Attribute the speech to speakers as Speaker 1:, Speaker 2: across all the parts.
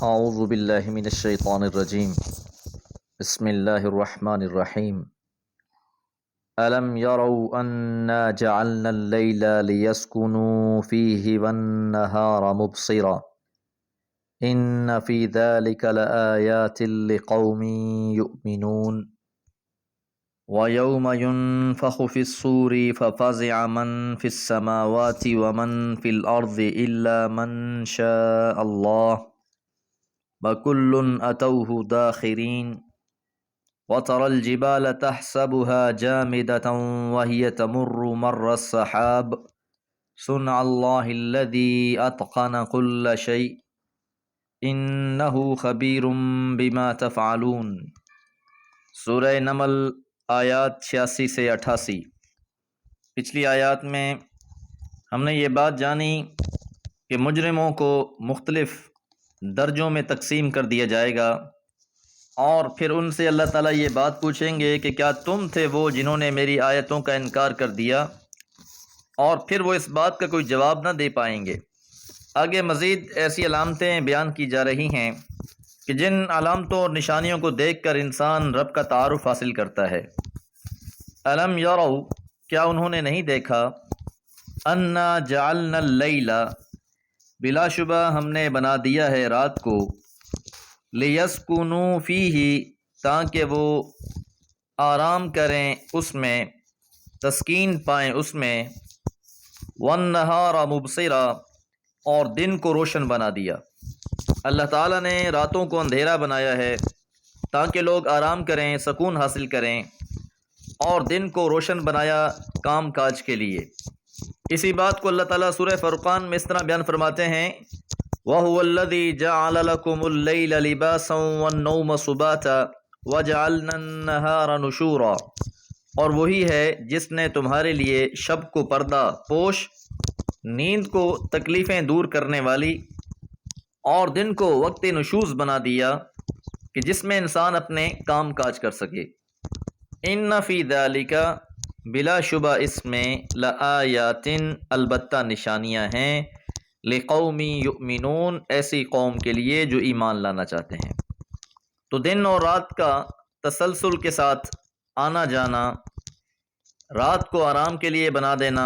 Speaker 1: اعوذ باللہ من الشیطان الرجیم بسم اللہ الرحمن الرحیم الم یروا انا جعلنا اللیل لیسکنوا فیہ والنہار مبصرا ان فی ذلک لآیات لقوم یؤمنون وَيَوْمَ يُنفَخُ فِي الصُّورِ فَفَزِعَ مَن فِي السَّمَاوَاتِ وَمَن فِي الْأَرْضِ إِلَّا مَن شَاءَ اللَّهُ وَكُلٌّ أَتَوْهُ دَاخِرِينَ وَتَرَى الْجِبَالَ تَحْسَبُهَا جَامِدَةً وَهِيَ تَمُرُّ مَرَّ السَّحَابِ صُنْعَ اللَّهِ الَّذِي أَتْقَنَ كُلَّ شَيْءٍ إِنَّهُ خَبِيرٌ بِمَا تَفْعَلُونَ۔ سورہ نمل آیات 86 سے 88۔ پچھلی آیات میں ہم نے یہ بات جانی کہ مجرموں کو مختلف درجوں میں تقسیم کر دیا جائے گا، اور پھر ان سے اللہ تعالیٰ یہ بات پوچھیں گے کہ کیا تم تھے وہ جنہوں نے میری آیتوں کا انکار کر دیا، اور پھر وہ اس بات کا کوئی جواب نہ دے پائیں گے۔ آگے مزید ایسی علامتیں بیان کی جا رہی ہیں کہ جن علامتوں اور نشانیوں کو دیکھ کر انسان رب کا تعارف حاصل کرتا ہے۔ الم یروا، کیا انہوں نے نہیں دیکھا، انا جعلنا اللیل، بلا شبہ ہم نے بنا دیا ہے رات کو، لیسکنوا فیہ، تاکہ وہ آرام کریں اس میں، تسکین پائیں اس میں، والنہار مبصرا، اور دن کو روشن بنا دیا۔ اللہ تعالیٰ نے راتوں کو اندھیرا بنایا ہے تاکہ لوگ آرام کریں، سکون حاصل کریں، اور دن کو روشن بنایا کام کاج کے لیے۔ اسی بات کو اللہ تعالیٰ سورہ فرقان میں اس طرح بیان فرماتے ہیں، وَهُوَ الَّذِي جَعَلَ لَكُمُ اللَّيْلَ لِبَاسًا وَالنَّوْمَ سُبَاتًا وَجَعَلْنَا النَّهَارَ نُشُورًا، اور وہی ہے جس نے تمہارے لیے شب کو پردہ پوش، نیند کو تکلیفیں دور کرنے والی، اور دن کو وقت نشوز بنا دیا کہ جس میں انسان اپنے کام کاج کر سکے۔ ان فی ذالک، بلا شبہ اس میں، لآیات، البتہ نشانیاں ہیں، لقوم یؤمنون، ایسی قوم کے لیے جو ایمان لانا چاہتے ہیں۔ تو دن اور رات کا تسلسل کے ساتھ آنا جانا، رات کو آرام کے لیے بنا دینا،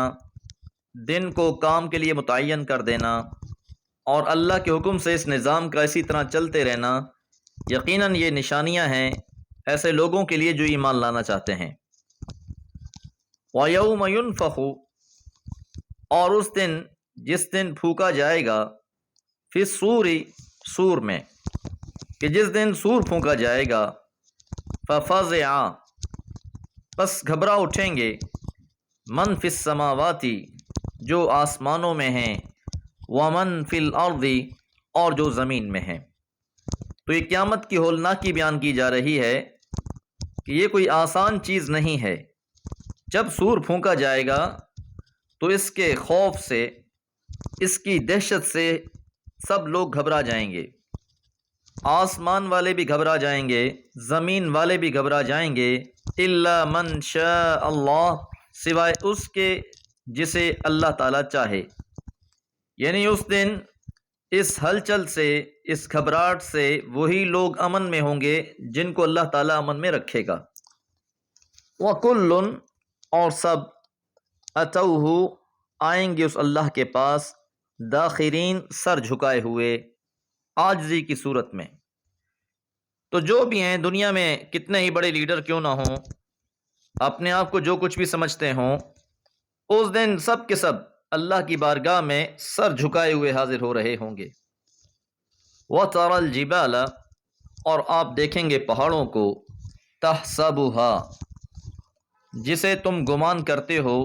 Speaker 1: دن کو کام کے لیے متعین کر دینا، اور اللہ کے حکم سے اس نظام کا اسی طرح چلتے رہنا، یقیناً یہ نشانیاں ہیں ایسے لوگوں کے لیے جو ایمان لانا چاہتے ہیں۔ وَيَوْمَ يُنفَخُ، اور اس دن جس دن پھونکا جائے گا، فی الصور، سور میں، کہ جس دن سور پھونکا جائے گا، فَفَزِعَ، پس گھبرا اٹھیں گے، من فی السماوات، جو آسمانوں میں ہیں، ومن فی الارض، اور جو زمین میں ہیں۔ تو یہ قیامت کی ہولناکی بیان کی جا رہی ہے کہ یہ کوئی آسان چیز نہیں ہے۔ جب سور پھونکا جائے گا تو اس کے خوف سے، اس کی دہشت سے سب لوگ گھبرا جائیں گے، آسمان والے بھی گھبرا جائیں گے، زمین والے بھی گھبرا جائیں گے، الا من شاء اللہ، سوائے اس کے جسے اللہ تعالیٰ چاہے۔ یعنی اس دن اس ہلچل سے، اس گھبراہٹ سے وہی لوگ امن میں ہوں گے جن کو اللہ تعالیٰ امن میں رکھے گا۔ وَكُلٌّ، اور سب، اتوہ، آئیں گے اس اللہ کے پاس، داخرین، سر جھکائے ہوئے، عاجزی کی صورت میں۔ تو جو بھی ہیں دنیا میں، کتنے ہی بڑے لیڈر کیوں نہ ہوں، اپنے آپ کو جو کچھ بھی سمجھتے ہوں، اس دن سب کے سب اللہ کی بارگاہ میں سر جھکائے ہوئے حاضر ہو رہے ہوں گے۔ وَتَرَى الْجِبَالَ، اور آپ دیکھیں گے پہاڑوں کو، تَحْسَبُهَا، جسے تم گمان کرتے ہو،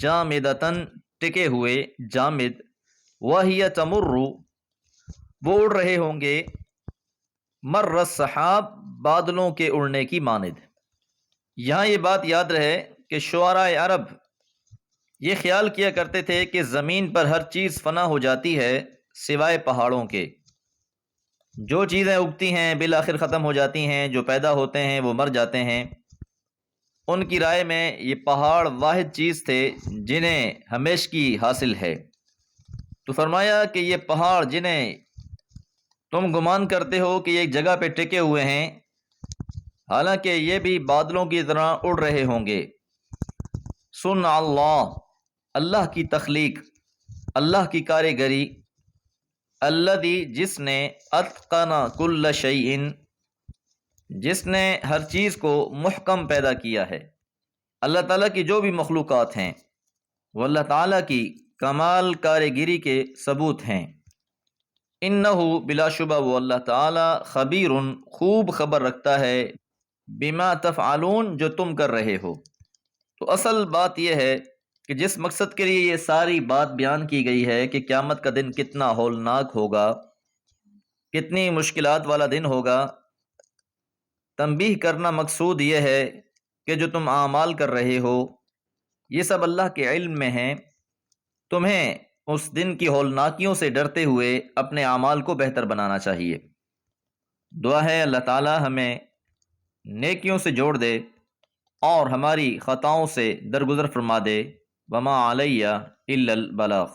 Speaker 1: جامدتاً، ٹکے ہوئے، جامد، وَهِيَ تَمُرُّ، وہ اڑ رہے ہوں گے، مَرَّ السَّحَابِ، بادلوں کے اڑنے کی مانند۔ یہاں یہ بات یاد رہے کہ شعراء عرب یہ خیال کیا کرتے تھے کہ زمین پر ہر چیز فنا ہو جاتی ہے سوائے پہاڑوں کے۔ جو چیزیں اگتی ہیں بالآخر ختم ہو جاتی ہیں، جو پیدا ہوتے ہیں وہ مر جاتے ہیں۔ ان کی رائے میں یہ پہاڑ واحد چیز تھے جنہیں ہمیشگی حاصل ہے۔ تو فرمایا کہ یہ پہاڑ جنہیں تم گمان کرتے ہو کہ یہ ایک جگہ پہ ٹکے ہوئے ہیں، حالانکہ یہ بھی بادلوں کی طرح اڑ رہے ہوں گے۔ سن اللہ، اللہ کی تخلیق، اللہ کی کاریگری، الذی جس نے اتقن کل شیء جس نے ہر چیز کو محکم پیدا کیا ہے۔ اللہ تعالیٰ کی جو بھی مخلوقات ہیں وہ اللہ تعالیٰ کی کمال کاریگری کے ثبوت ہیں۔ انہ بلا شبہ وہ اللہ تعالیٰ خبیر خوب خبر رکھتا ہے، بما تفعلون جو تم کر رہے ہو۔ تو اصل بات یہ ہے کہ جس مقصد کے لیے یہ ساری بات بیان کی گئی ہے کہ قیامت کا دن کتنا ہولناک ہوگا، کتنی مشکلات والا دن ہوگا، تنبیہ کرنا مقصود یہ ہے کہ جو تم اعمال کر رہے ہو یہ سب اللہ کے علم میں ہیں۔ تمہیں اس دن کی ہولناکیوں سے ڈرتے ہوئے اپنے اعمال کو بہتر بنانا چاہیے۔ دعا ہے اللہ تعالی ہمیں نیکیوں سے جوڑ دے اور ہماری خطاؤں سے درگزر فرما دے۔ وما علیہ الا البلاغ۔